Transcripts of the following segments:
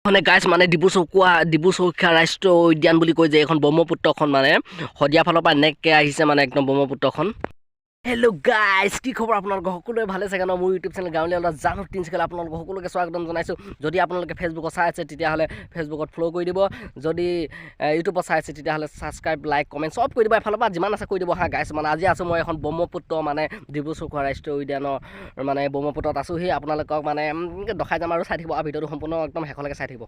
মানে গাইছ মানে ডিব্ৰু চৈখোৱা ৰাষ্ট্ৰীয় উদ্যান বুলি কয় যে এখন ব্ৰহ্মপুত্ৰখন মানে শদিয়া ফালৰ পৰা এনেকৈ আহিছে মানে একদম ব্ৰহ্মপুত্ৰখন। হেল্ল' গাইজ, কি খবৰ আপোনালোকৰ? সকলোৱে ভালে চাগে ন? মোৰ ইউটিউব চেনেল গাঁৱলীয়া ল'ৰা জানো তিনিচুকীয়ালৈ আপোনালোকক সকলোকে স্বাগতম জনাইছোঁ। যদি আপোনালোকে ফেচবুকত চাই আছে তেতিয়াহ'লে ফেচবুকত ফ'ল' কৰি দিব। যদি ইউটিউবত চাই আছে তেতিয়াহ'লে ছাবস্ক্ৰাইব, লাইক, কমেণ্ট চব কৰি দিব। এফালৰ পৰা যিমান আছে কৰি দিব হা গাইজ। মানে আজি আছোঁ মই এখন ব্ৰহ্মপুত্ৰ মানে ডিব্ৰু চৈখোৱা ৰাষ্ট্ৰীয় উদ্যানৰ মানে ব্ৰহ্মপুত্ৰত আছোঁ। সেই আপোনালোকক মানে দেখাই যাম আৰু চাই থাকিব আৰু ভিডিঅ'টো সম্পূৰ্ণ একদম শেষলৈকে চাই থাকিব।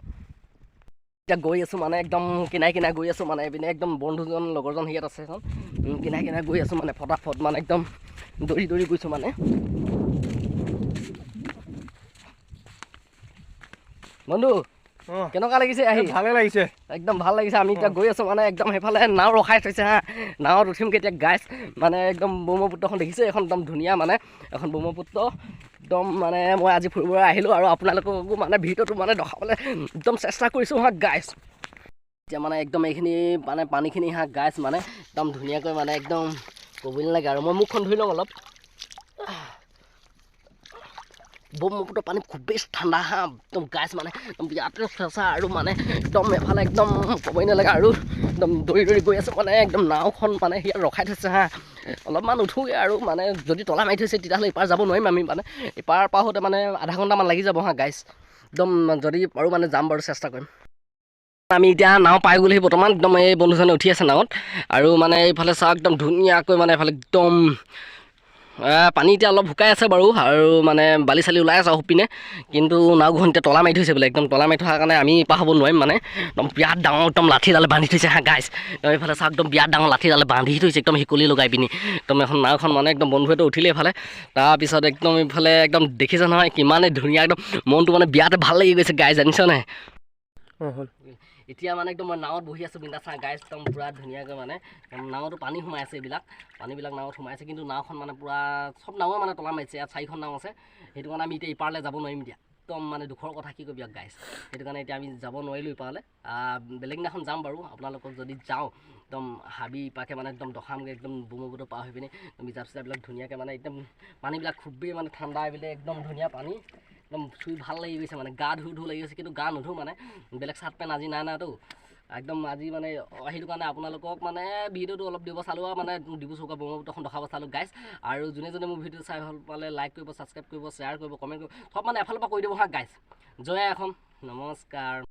এতিয়া গৈ আছোঁ মানে একদম কিনাই গৈ আছোঁ মানে এইপিনে একদম বন্ধুজন লগৰজন ইয়াত আছে এখন কিনাই গৈ আছোঁ মানে ফটাফট মানে একদম দৌৰি গৈছোঁ মানে। বন্ধু কেনেকুৱা লাগিছে আহি? ভালে লাগিছে, একদম ভাল লাগিছে। আমি এতিয়া গৈ আছোঁ মানে একদম সেইফালে নাও ৰখাই থৈছে হা, নাৱত উঠিম কেতিয়া গাইছ। মানে একদম ব্ৰহ্মপুত্ৰখন দেখিছে, এখন একদম ধুনীয়া মানে এখন ব্ৰহ্মপুত্ৰ একদম মানে মই আজি ফুৰিবলৈ আহিলোঁ আৰু আপোনালোককো মানে ভিডিঅ'টো মানে দেখাবলৈ একদম চেষ্টা কৰিছোঁ হা গাইছ। এতিয়া মানে একদম এইখিনি মানে পানীখিনি হা গাইছ মানে একদম ধুনীয়াকৈ মানে একদম ক'বই নালাগে আৰু। মই মুখখন ধুই লওঁ অলপ। ব্ৰহ্মপুত্ৰ পানী খুবেই ঠাণ্ডা হা একদম গাইছ মানে একদম বিৰাট চেঁচা আৰু মানে একদম এফালে একদম ক'বই নালাগে আৰু একদম দৌৰি গৈ আছোঁ মানে একদম নাওখন মানে ইয়াত ৰখাই থৈছে হা। অলপমান উঠোঁগৈ আৰু মানে যদি তলা মাৰি থৈছে তেতিয়াহ'লে ইপাৰ যাব নোৱাৰিম আমি মানে ইপাৰ হওঁতে মানে আধা ঘণ্টামান লাগি যাব হা গাইছ। একদম যদি পাৰোঁ মানে যাম বাৰু, চেষ্টা কৰিম। আমি এতিয়া নাও পাই গ'লোহি বৰ্তমান। একদম এই বন্ধুজনে উঠি আছে নাৱত আৰু মানে এইফালে চাওক একদম ধুনীয়াকৈ মানে এইফালে একদম পানী এতিয়া অলপ শুকাই আছে বাৰু আৰু মানে বালি চালি ওলাই আছে পিনে, কিন্তু নাওখন এতিয়া তলা মাৰি থৈছে বোলে। একদম তলা মাৰি থকাৰ কাৰণে আমি পাৰ হ'ব নোৱাৰিম মানে। একদম বিৰাট ডাঙৰ একদম লাঠিডালে বান্ধি থৈছে হা গাইছ। এইফালে চাওক একদম বিৰাট ডাঙৰ লাঠিডালে বান্ধি থৈছে একদম শিকলি লগাই পিনি। একদম এখন নাওখন মানে একদম বন্ধুৱেতো উঠিলে এইফালে। তাৰপিছত একদম এইফালে একদম দেখিছে নহয় কিমানে ধুনীয়া, একদম মনটো মানে বিৰাট ভাল লাগি গৈছে গাইছ, জানিছ নাই? এতিয়া মানে একদম মই নাৱত বহি আছোঁ বিন্দাছ গাইছ, একদম পূৰা ধুনীয়াকৈ মানে নাৱতো পানী সোমাই আছে, পানীবিলাক নাৱত সোমাই আছে, কিন্তু নাওখন মানে পূৰা চব নাৱে মানে তলা মাৰিছে। ইয়াত 4খন নাও আছে, সেইটো কাৰণে আমি এতিয়া ইপাৰলৈ যাব নোৱাৰিম এতিয়া। একদম মানে দুখৰ কথা, কি কৰিবি গাইছ। সেইটো কাৰণে এতিয়া আমি যাব নোৱাৰিলোঁ ইপাৰলৈ। বেলেগ দিনাখন যাম বাৰু, আপোনালোকক যদি যাওঁ একদম হাবি ইপাকে মানে একদম দেখামগৈ একদম ব্ৰহ্মপুত্ৰ পাৰ হৈ পিনি একদম চিজাবিলাক ধুনীয়াকৈ মানে একদম পানীবিলাক খুবেই মানে ঠাণ্ডা, এইবিলাক একদম ধুনীয়া পানী, একদম চুই ভাল লাগি গৈছে মানে। গা ধুই লাগি গৈছে, কিন্তু গা নুধোঁ মানে বেলেগ চাৰ্ট পেণ্ট আজি নাইতো একদম। আজি মানে সেইটো কাৰণে আপোনালোকক মানে ভিডিঅ'টো অলপ দিব চালোঁ আৰু মানে ডিব্ৰু চৈখোৱা ব্ৰহ্মপুত্ৰখন দেখাব চালোঁ গাইছ। আৰু যোনে মোৰ ভিডিঅ' চাই ভাল পালে লাইক কৰিব, ছাবস্ক্ৰাইব কৰিব, শ্বেয়াৰ কৰিব, কমেণ্ট কৰিব, চব মানে এফালৰ পৰা কৰি দিব হা গাইছ। জয় এখন নমস্কাৰ।